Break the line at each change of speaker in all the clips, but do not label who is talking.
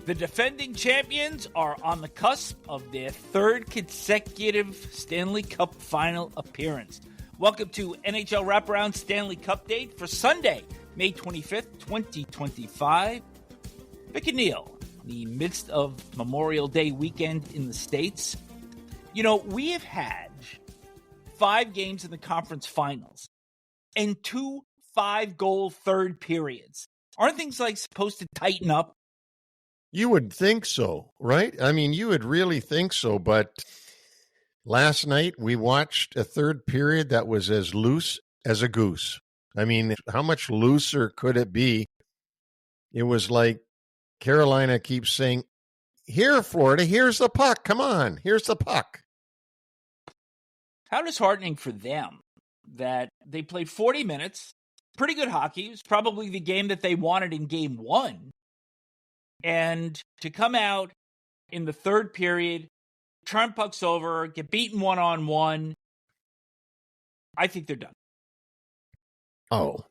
The defending champions are on the cusp of their third consecutive Stanley Cup final appearance. Welcome to NHL Wraparound Stanley Cupdate for Sunday, May 25th, 2025. Vic and Neil, in the midst of Memorial Day weekend in the States. You know, we have had 5 games in the conference finals and 2 5-goal third periods. Aren't things like supposed to tighten up?
You would think so, right? I mean, you would really think so, but last night we watched a third period that was as loose as a goose. I mean, how much looser could it be? It was like Carolina keeps saying, here, Florida, here's the puck. Come on, here's the puck.
How disheartening for them that they played 40 minutes, pretty good hockey. It was probably the game that they wanted in game 1. And to come out in the third period, turn pucks over, get beaten one-on-one, I think they're done.
Oh,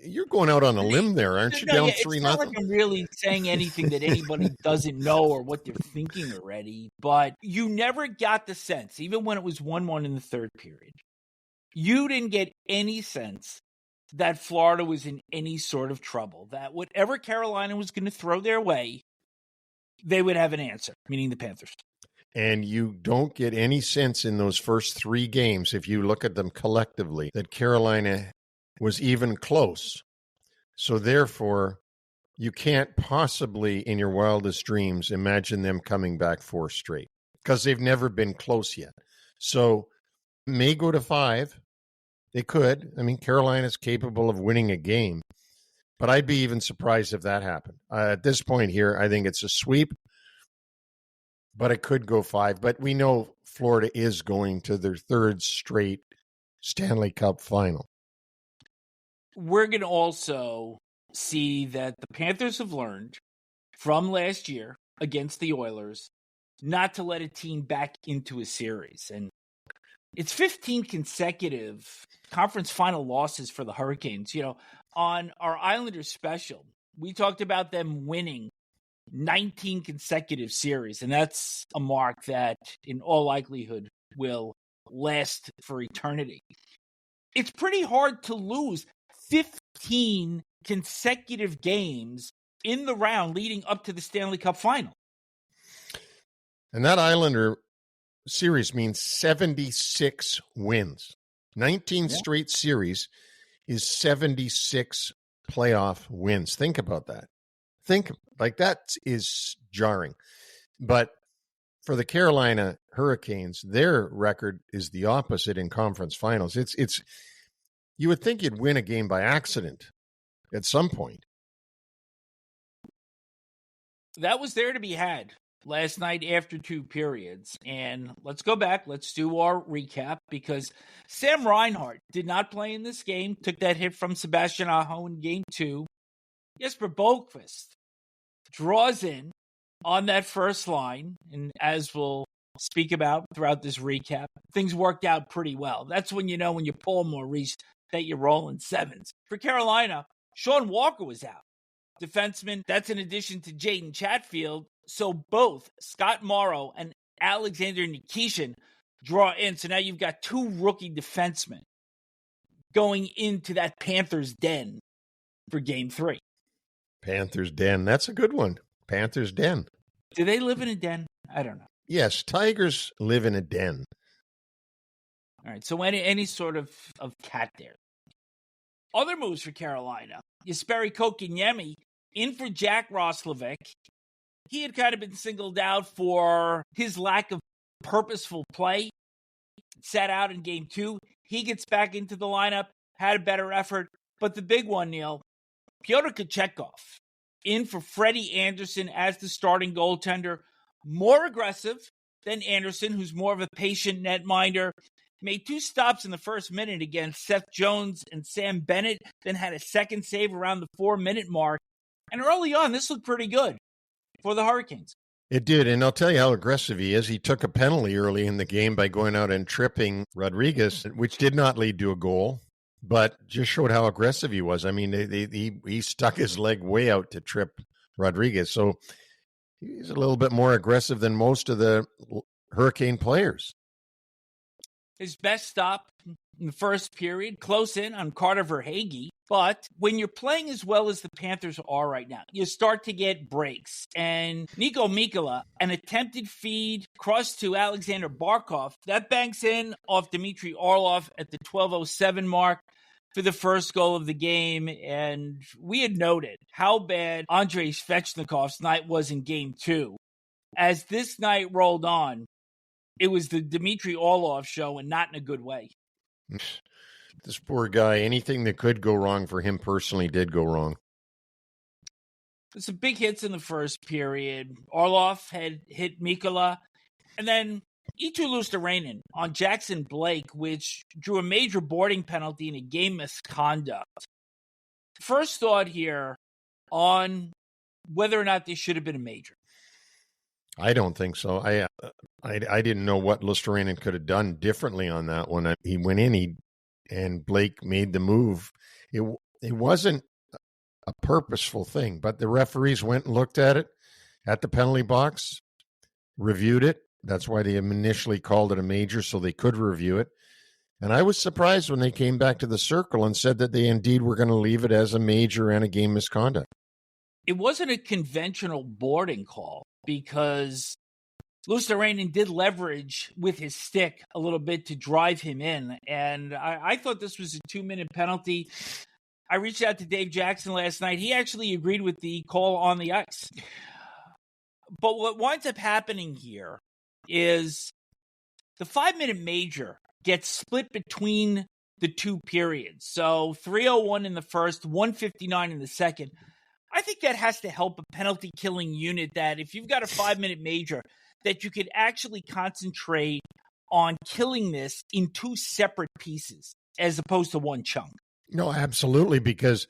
you're going out on a limb there, aren't you? Down 3-0.
It's not like I'm really saying anything that anybody doesn't know or what they're thinking already, but you never got the sense, even when it was 1-1 in the third period, you didn't get any sense that Florida was in any sort of trouble, that whatever Carolina was going to throw their way, they would have an answer, meaning the Panthers.
And you don't get any sense in those first 3 games, if you look at them collectively, that Carolina was even close. So therefore, you can't possibly, in your wildest dreams, imagine them coming back 4 straight, because they've never been close yet. So may go to 5. They could. I mean, Carolina's capable of winning a game, but I'd be even surprised if that happened. At this point here, I think it's a sweep, but it could go 5. But we know Florida is going to their 3rd straight Stanley Cup final.
We're going to also see that the Panthers have learned from last year against the Oilers not to let a team back into a series. And it's 15 consecutive conference final losses for the Hurricanes. You know, on our Islanders special, we talked about them winning 19 consecutive series, and that's a mark that in all likelihood will last for eternity. It's pretty hard to lose 15 consecutive games in the round leading up to the Stanley Cup final.
And that Islander series means 76 wins. 19 straight series is 76 playoff wins. Think about that. That is jarring. But for the Carolina Hurricanes, their record is the opposite in conference finals. It's you would think you'd win a game by accident at some point.
That was there to be had last night after 2 periods. And let's go back. Let's do our recap, because Sam Reinhart did not play in this game, took that hit from Sebastian Aho in game 2. Jesper Boqvist draws in on that first line. And as we'll speak about throughout this recap, things worked out pretty well. That's when you know, when you pull Maurice, that you're rolling 7s. For Carolina, Sean Walker was out. Defenseman, that's in addition to Jaden Chatfield. So both Scott Morrow and Alexander Nikishin draw in. So now you've got 2 rookie defensemen going into that Panthers den for game 3.
Panthers den. That's a good one. Panthers den.
Do they live in a den? I don't know.
Yes, tigers live in a den.
All right, so any sort of cat there. Other moves for Carolina. Jesperi Kotkaniemi in for Jack Roslovic. He had kind of been singled out for his lack of purposeful play. Sat out in game 2. He gets back into the lineup, had a better effort. But the big one, Neil, Pyotr Kochetkov in for Freddie Anderson as the starting goaltender. More aggressive than Anderson, who's more of a patient netminder. Made 2 stops in the first minute against Seth Jones and Sam Bennett, then had a second save around the 4-minute mark. And early on, this looked pretty good for the Hurricanes.
It did, and I'll tell you how aggressive he is. He took a penalty early in the game by going out and tripping Rodriguez, which did not lead to a goal, but just showed how aggressive he was. I mean, he stuck his leg way out to trip Rodriguez. So he's a little bit more aggressive than most of the Hurricane players.
His best stop in the first period, close in on Carter Verhaeghe. But when you're playing as well as the Panthers are right now, you start to get breaks. And Nico Mikkola, an attempted feed cross to Alexander Barkov, that banks in off Dmitry Orlov at the 12:07 mark for the first goal of the game. And we had noted how bad Andrei Svechnikov's night was in game 2. As this night rolled on, it was the Dmitry Orlov show, and not in a good way.
This poor guy, anything that could go wrong for him personally did go wrong.
There's some big hits in the first period. Orlov had hit Mikkola, and then Eetu Luostarinen on Jackson Blake, which drew a major boarding penalty in a game misconduct. First thought here on whether or not this should have been a major.
I don't think so. I didn't know what Luostarinen could have done differently on that one. He went in, and Blake made the move. It wasn't a purposeful thing, but the referees went and looked at it at the penalty box, reviewed it. That's why they initially called it a major, so they could review it. And I was surprised when they came back to the circle and said that they indeed were going to leave it as a major and a game misconduct.
It wasn't a conventional boarding call, because Luostarinen did leverage with his stick a little bit to drive him in. And I thought this was a 2-minute penalty. I reached out to Dave Jackson last night. He actually agreed with the call on the ice. But what winds up happening here is the 5-minute major gets split between the two periods. So 3:01 in the first, 1:59 in the second. I think that has to help a penalty killing unit, that if you've got a 5-minute major, that you could actually concentrate on killing this in two separate pieces as opposed to one chunk.
No, absolutely, because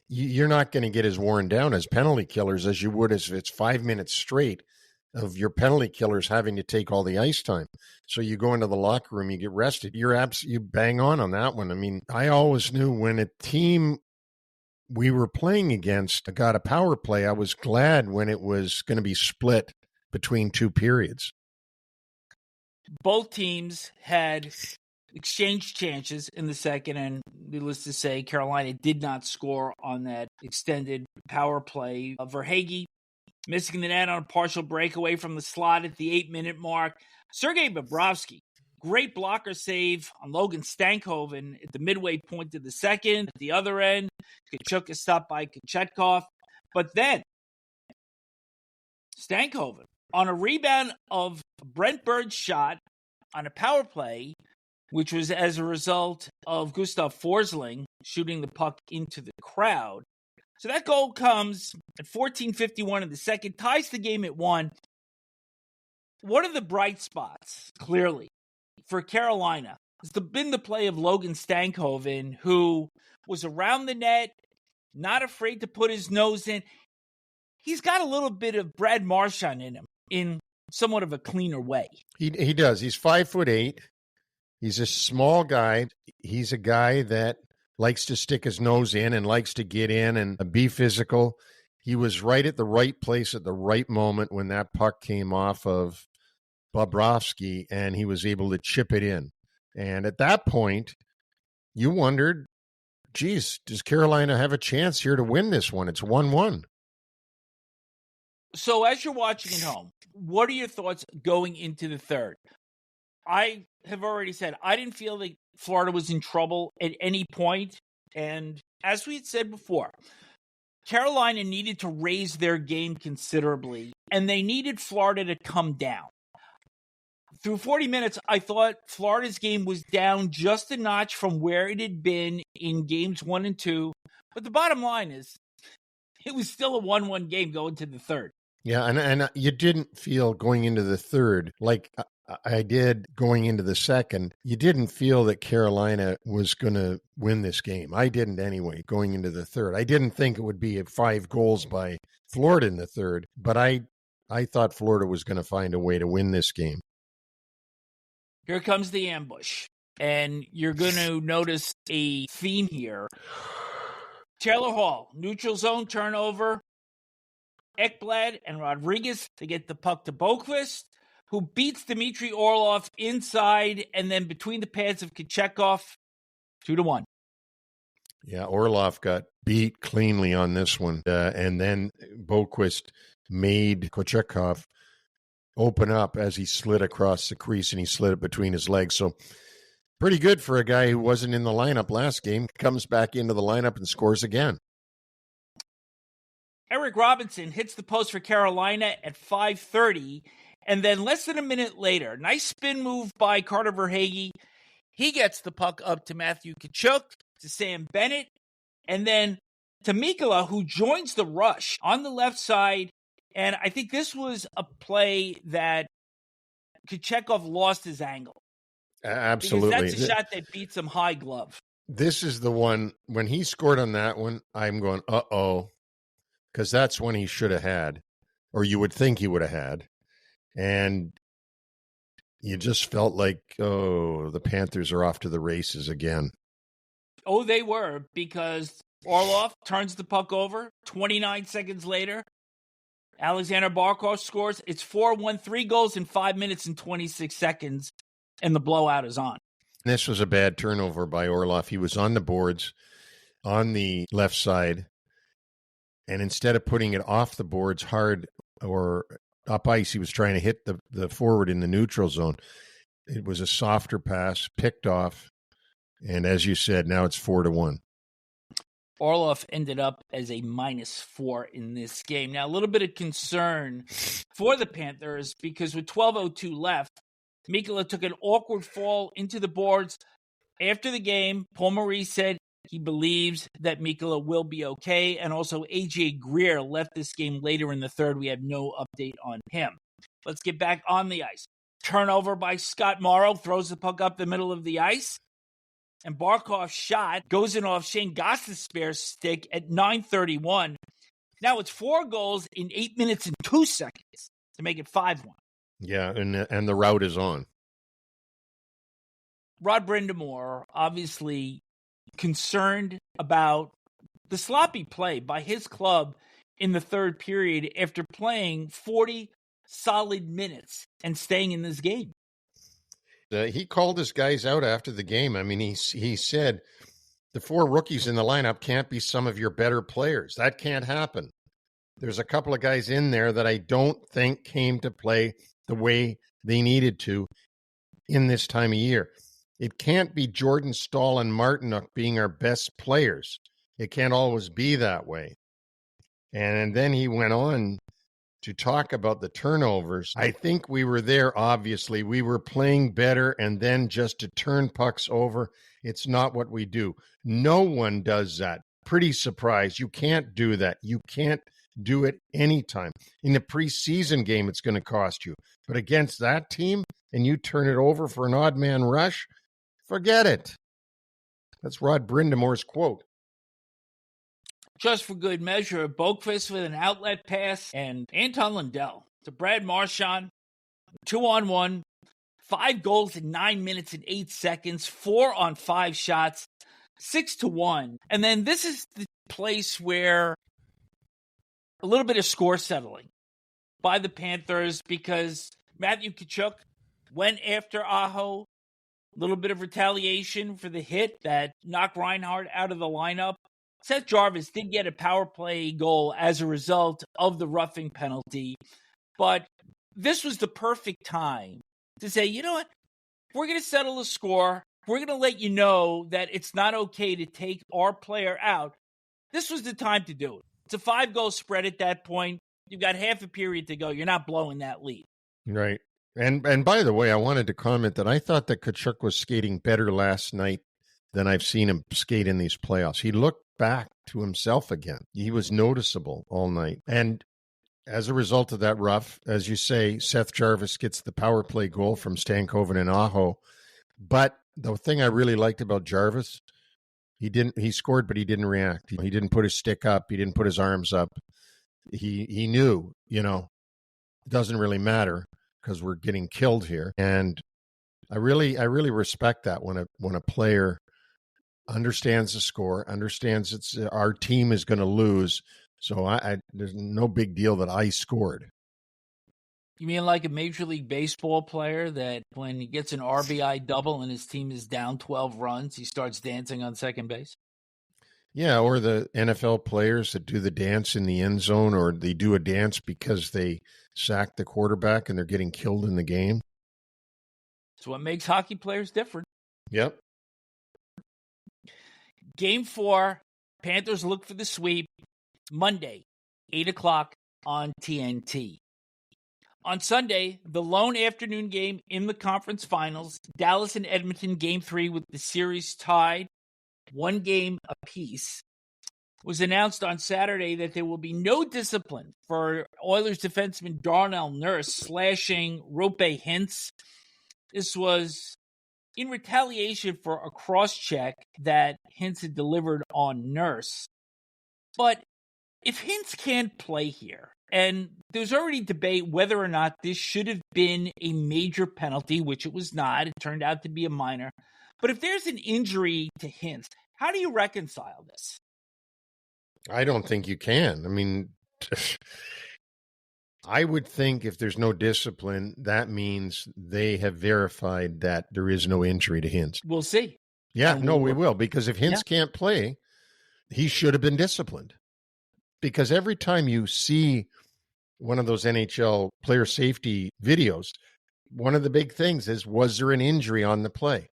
you're not going to get as worn down as penalty killers as you would if it's 5 minutes straight of your penalty killers having to take all the ice time. So you go into the locker room, you get rested. You bang on that one. I mean, I always knew when a team we were playing against got a power play, I was glad when it was going to be split between two periods.
Both teams had exchanged chances in the second, and needless to say, Carolina did not score on that extended power play. Verhaeghe missing the net on a partial breakaway from the slot at the 8-minute mark. Sergei Bobrovsky, great blocker save on Logan Stankoven at the midway point of the second. At the other end, Tkachuk is stopped by Kochetkov. But then, Stankoven, on a rebound of Brent Bird's shot on a power play, which was as a result of Gustav Forsling shooting the puck into the crowd. So that goal comes at 14:51 in the second, ties the game at 1. One of the bright spots, clearly, for Carolina has been the play of Logan Stankoven, who was around the net, not afraid to put his nose in. He's got a little bit of Brad Marchand in him, in somewhat of a cleaner way.
He does. He's 5'8". He's a small guy. He's a guy that likes to stick his nose in and likes to get in and be physical. He was right at the right place at the right moment when that puck came off of Bobrovsky, and he was able to chip it in. And at that point, you wondered, geez, does Carolina have a chance here to win this one? It's 1-1.
So as you're watching at home, what are your thoughts going into the third? I have already said I didn't feel that Florida was in trouble at any point. And as we had said before, Carolina needed to raise their game considerably, and they needed Florida to come down. Through 40 minutes, I thought Florida's game was down just a notch from where it had been in games 1 and 2. But the bottom line is, it was still a 1-1 game going to the third.
Yeah, and you didn't feel going into the third like I did going into the second. You didn't feel that Carolina was going to win this game. I didn't anyway, going into the third. I didn't think it would be 5 goals by Florida in the third, but I thought Florida was going to find a way to win this game.
Here comes the ambush, and you're going to notice a theme here. Taylor Hall, neutral zone turnover. Ekblad and Rodriguez to get the puck to Boqvist, who beats Dmitry Orlov inside and then between the pads of Kochetkov, 2-1.
Yeah, Orlov got beat cleanly on this one. And then Boqvist made Kochetkov open up as he slid across the crease, and he slid it between his legs. So pretty good for a guy who wasn't in the lineup last game. Comes back into the lineup and scores again.
Eric Robinson hits the post for Carolina at 5:30, and then less than a minute later, nice spin move by Carter Verhaeghe. He gets the puck up to Matthew Tkachuk, to Sam Bennett, and then to Mikkola, who joins the rush on the left side. And I think this was a play that Kochetkov lost his angle.
Absolutely.
Because that's a shot that beats him high glove.
This is the one, when he scored on that one, I'm going, uh-oh, because that's when he should have had, or you would think he would have had. And you just felt like, oh, the Panthers are off to the races again.
Oh, they were, because Orlov turns the puck over. 29 seconds later, Alexander Barkov scores. It's 4-1, 3 goals in 5 minutes and 26 seconds, and the blowout is on.
This was a bad turnover by Orlov. He was on the boards on the left side, and instead of putting it off the boards hard or up ice, he was trying to hit the forward in the neutral zone. It was a softer pass, picked off, and as you said, now it's 4-1.
Orlov ended up as a -4 in this game. Now, a little bit of concern for the Panthers because with 12:02 left, Mikkola took an awkward fall into the boards. After the game, Paul Maurice said he believes that Mikkola will be okay, and also A.J. Greer left this game later in the third. We have no update on him. Let's get back on the ice. Turnover by Scott Morrow, throws the puck up the middle of the ice. And Barkov's shot goes in off Shane Goss's spare stick at 9:31. Now it's 4 goals in 8 minutes and 2 seconds to make it 5-1.
Yeah, and the route is on.
Rod Brind'Amour obviously concerned about the sloppy play by his club in the third period after playing 40 solid minutes and staying in this game.
He called his guys out after the game. I mean, he said, the 4 rookies in the lineup can't be some of your better players. That can't happen. There's a couple of guys in there that I don't think came to play the way they needed to in this time of year. It can't be Jordan Stahl and Martinook being our best players. It can't always be that way. And then he went on to talk about the turnovers. I think we were there, obviously. We were playing better, and then just to turn pucks over, it's not what we do. No one does that. Pretty surprised. You can't do that. You can't do it anytime. In the preseason game, it's going to cost you. But against that team, and you turn it over for an odd man rush, forget it. That's Rod Brind'Amour's quote.
Just for good measure, Boqvist with an outlet pass and Anton Lundell to Brad Marchand, 2-on-1, 5 goals in 9 minutes and 8 seconds, 4 on 5 shots, 6-1. And then this is the place where a little bit of score settling by the Panthers because Matthew Tkachuk went after Aho. A little bit of retaliation for the hit that knocked Reinhart out of the lineup. Seth Jarvis did get a power play goal as a result of the roughing penalty, but this was the perfect time to say, you know what, we're going to settle the score. We're going to let you know that it's not okay to take our player out. This was the time to do it. It's a 5-goal spread at that point. You've got half a period to go. You're not blowing that lead.
Right. And by the way, I wanted to comment that I thought that Tkachuk was skating better last night than I've seen him skate in these playoffs. He looked back to himself again. He was noticeable all night. And as a result of that rough, as you say, Seth Jarvis gets the power play goal from Stankoven and Aho. But the thing I really liked about Jarvis, he scored, but he didn't react. He didn't put his stick up. He didn't put his arms up. He knew, it doesn't really matter because we're getting killed here. And I really respect that when a player understands the score, understands our team is going to lose, So there's no big deal that I scored.
You mean like a Major League Baseball player that when he gets an RBI double and his team is down 12 runs, he starts dancing on second base?
Yeah, or the NFL players that do the dance in the end zone, or they do a dance because they sacked the quarterback and they're getting killed in the game.
It's what makes hockey players different.
Yep.
Game 4, Panthers look for the sweep Monday, 8 o'clock on TNT. On Sunday, the lone afternoon game in the conference finals, Dallas and Edmonton Game 3 with the series tied 1 game apiece, was announced on Saturday that there will be no discipline for Oilers defenseman Darnell Nurse slashing Roope Hintz. This was in retaliation for a cross-check that Hintz had delivered on Nurse. But if Hintz can't play here, and there's already debate whether or not this should have been a major penalty, which it was not. It turned out to be a minor. But if there's an injury to Hintz, how do you reconcile this?
I don't think you can. I mean, I would think if there's no discipline, that means they have verified that there is no injury to Hintz.
We'll see.
Yeah, no, we will. Because if Hintz can't play, he should have been disciplined. Because every time you see one of those NHL player safety videos, one of the big things is, was there an injury on the play?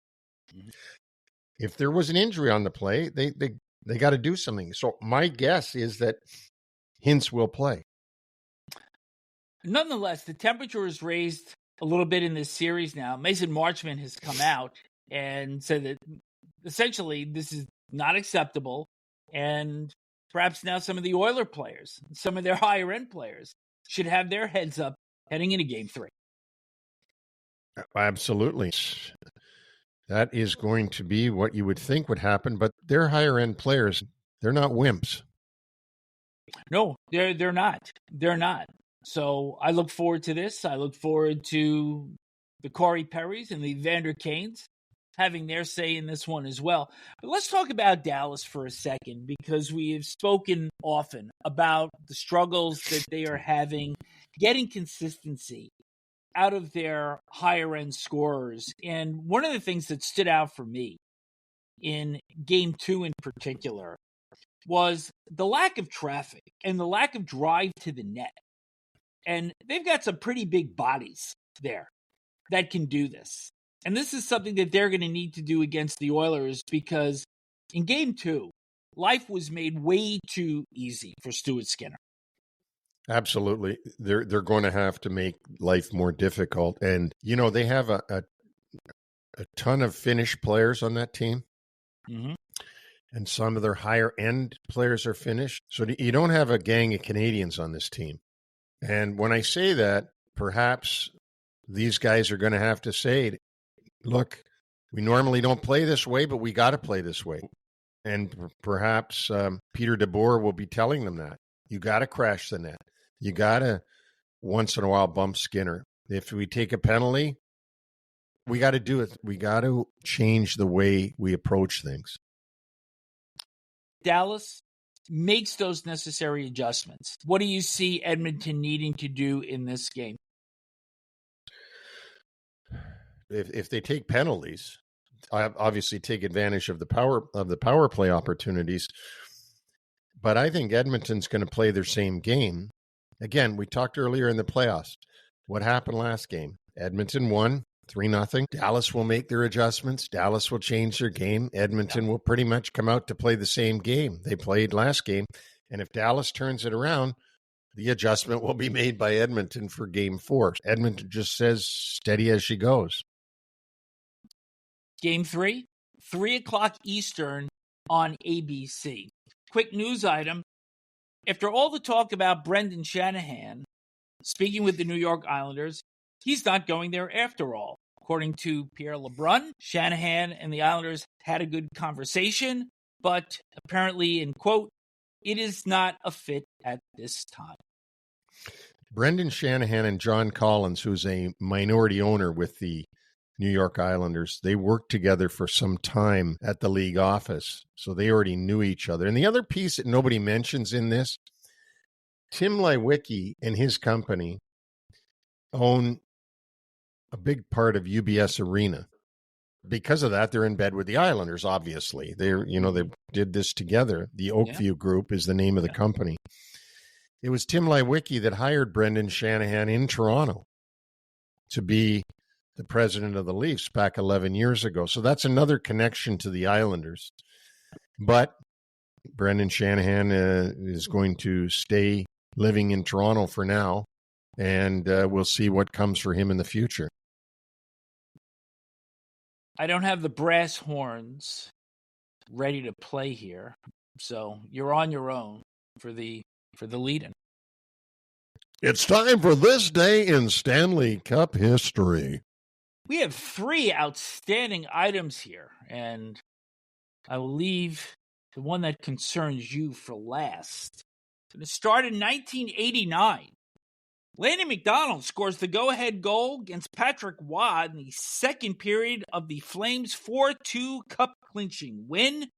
Mm-hmm. If there was an injury on the play, they got to do something. So my guess is that Hintz will play.
Nonetheless, the temperature is raised a little bit in this series now. Mason Marchment has come out and said that essentially this is not acceptable, and perhaps now some of the Oiler players, some of their higher-end players, should have their heads up heading into Game 3.
Absolutely. That is going to be what you would think would happen, but they're higher-end players. They're not wimps.
No, they're not. They're not. So I look forward to this. I look forward to the Corey Perrys and the Vander Kanes having their say in this one as well. But let's talk about Dallas for a second, because we have spoken often about the struggles that they are having getting consistency out of their higher-end scorers. And one of the things that stood out for me in Game 2 in particular was the lack of traffic and the lack of drive to the net. And they've got some pretty big bodies there that can do this. And this is something that they're going to need to do against the Oilers, because in Game 2, life was made way too easy for Stuart Skinner.
Absolutely. They're going to have to make life more difficult. And, you know, they have a ton of Finnish players on that team.
Mm-hmm.
And some of their higher-end players are Finnish. So you don't have a gang of Canadians on this team. And when I say that, perhaps these guys are going to have to say, look, we normally don't play this way, but we got to play this way. And perhaps Peter DeBoer will be telling them that. You got to crash the net. You got to, once in a while, bump Skinner. If we take a penalty, we got to do it. We got to change the way we approach things.
Dallas makes those necessary adjustments. What do you see Edmonton needing to do in this game?
If they take penalties, obviously take advantage of the power play opportunities. But I think Edmonton's going to play their same game. Again, we talked earlier in the playoffs. What happened last game? Edmonton won 3-0. Dallas will make their adjustments. Dallas will change their game. Edmonton will pretty much come out to play the same game they played last game. And if Dallas turns it around, the adjustment will be made by Edmonton for Game 4. Edmonton just says steady as she goes.
Game 3, 3 o'clock Eastern on ABC. Quick news item. After all the talk about Brendan Shanahan speaking with the New York Islanders, he's not going there after all. According to Pierre LeBrun, Shanahan and the Islanders had a good conversation, but apparently, in quote, it is not a fit at this time.
Brendan Shanahan and John Collins, who's a minority owner with the New York Islanders, they worked together for some time at the league office, so they already knew each other. And the other piece that nobody mentions in this, Tim Lewicki and his company own a big part of UBS Arena. Because of that, they're in bed with the Islanders, obviously. They did this together. The Oakview Group is the name of the company. It was Tim Lewicki that hired Brendan Shanahan in Toronto to be the president of the Leafs back 11 years ago. So that's another connection to the Islanders. But Brendan Shanahan is going to stay living in Toronto for now, and we'll see what comes for him in the future.
I don't have the brass horns ready to play here, so you're on your own for the lead-in.
It's time for This Day in Stanley Cup History.
We have 3 outstanding items here, and I will leave the one that concerns you for last. It started in 1989. Lanny McDonald scores the go-ahead goal against Patrick Waugh in the second period of the Flames' 4-2 cup-clinching win.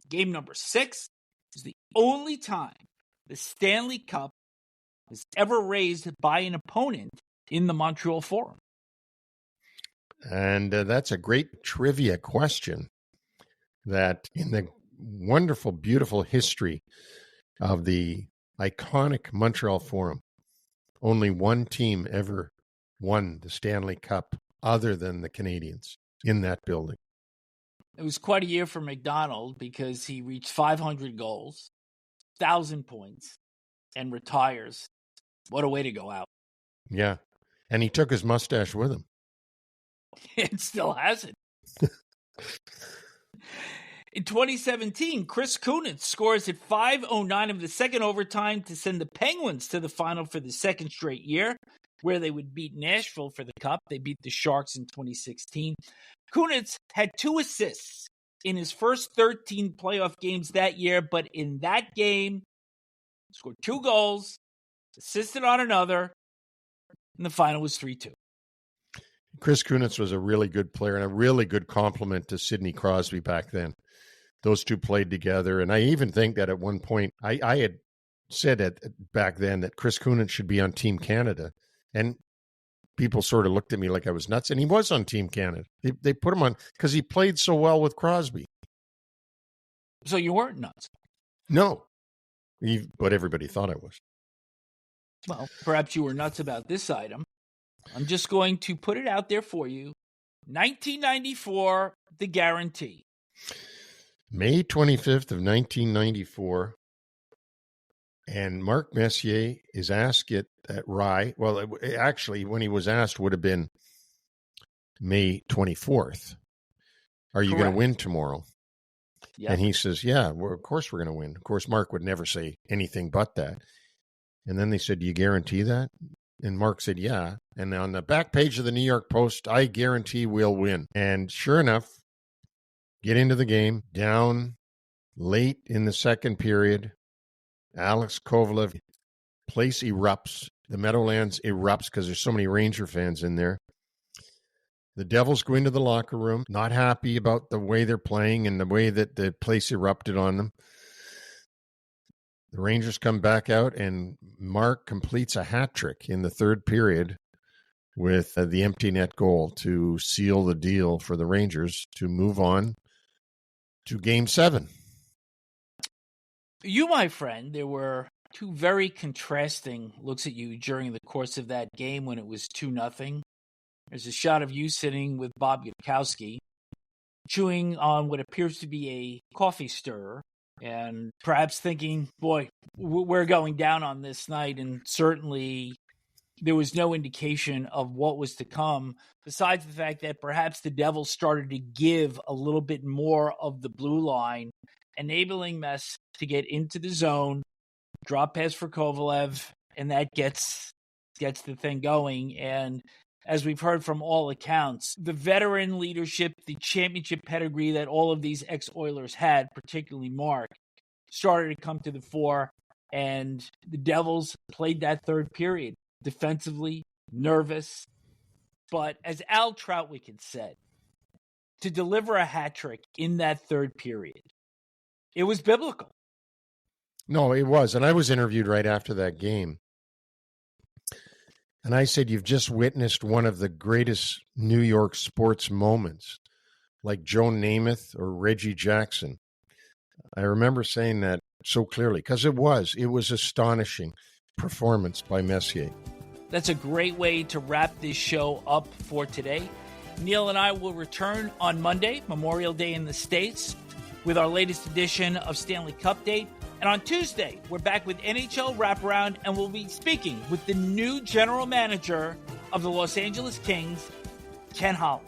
Game number 6 is the only time the Stanley Cup was ever raised by an opponent in the Montreal Forum.
And that's a great trivia question that in the wonderful, beautiful history of the iconic Montreal Forum, only one team ever won the Stanley Cup other than the Canadiens in that building.
It was quite a year for McDonald because he reached 500 goals, 1,000 points, and retires. What a way to go out.
Yeah. And he took his mustache with him.
It still has it. In 2017, Chris Kunitz scores at 5:09 of the second overtime to send the Penguins to the final for the second straight year, where they would beat Nashville for the Cup. They beat the Sharks in 2016. Kunitz had 2 assists in his first 13 playoff games that year, but in that game, he scored 2 goals, assisted on another, and the final was 3-2.
Chris Kunitz was a really good player and a really good compliment to Sidney Crosby back then. Those two played together. And I even think that at one point, I had said back then that Chris Kunitz should be on Team Canada. And people sort of looked at me like I was nuts. And he was on Team Canada. They put him on because he played so well with Crosby.
So you weren't nuts?
No. But everybody thought I was.
Well, perhaps you were nuts about this item. I'm just going to put it out there for you. 1994, the guarantee.
May 25th of 1994, and Mark Messier is asked it at Rye. Well, actually, when he was asked, would have been May 24th. Are you going to win tomorrow? Yep. And he says, yeah, well, of course we're going to win. Of course, Mark would never say anything but that. And then they said, do you guarantee that? And Mark said, yeah. And on the back page of the New York Post, I guarantee we'll win. And sure enough, get into the game, down late in the second period. Alex Kovalev, place erupts. The Meadowlands erupts because there's so many Ranger fans in there. The Devils go into the locker room, not happy about the way they're playing and the way that the place erupted on them. The Rangers come back out, and Mark completes a hat trick in the third period with the empty net goal to seal the deal for the Rangers to move on to Game 7.
You, my friend, there were 2 very contrasting looks at you during the course of that game when it was 2-0. There's a shot of you sitting with Bob Gutkowski, chewing on what appears to be a coffee stirrer, and perhaps thinking, boy, we're going down on this night. And certainly there was no indication of what was to come, besides the fact that perhaps the Devils started to give a little bit more of the blue line, enabling Mess to get into the zone, drop pass for Kovalev, and that gets the thing going. And as we've heard from all accounts, the veteran leadership, the championship pedigree that all of these ex-Oilers had, particularly Mark, started to come to the fore, and the Devils played that third period defensively, nervous. But as Al Troutwick had said, to deliver a hat trick in that third period, it was biblical.
No, it was. And I was interviewed right after that game. And I said, you've just witnessed one of the greatest New York sports moments, like Joe Namath or Reggie Jackson. I remember saying that so clearly because it was astonishing performance by Messier.
That's a great way to wrap this show up for today. Neil and I will return on Monday, Memorial Day in the States, with our latest edition of Stanley Cupdate. And on Tuesday, we're back with NHL Wraparound, and we'll be speaking with the new general manager of the Los Angeles Kings, Ken Holland.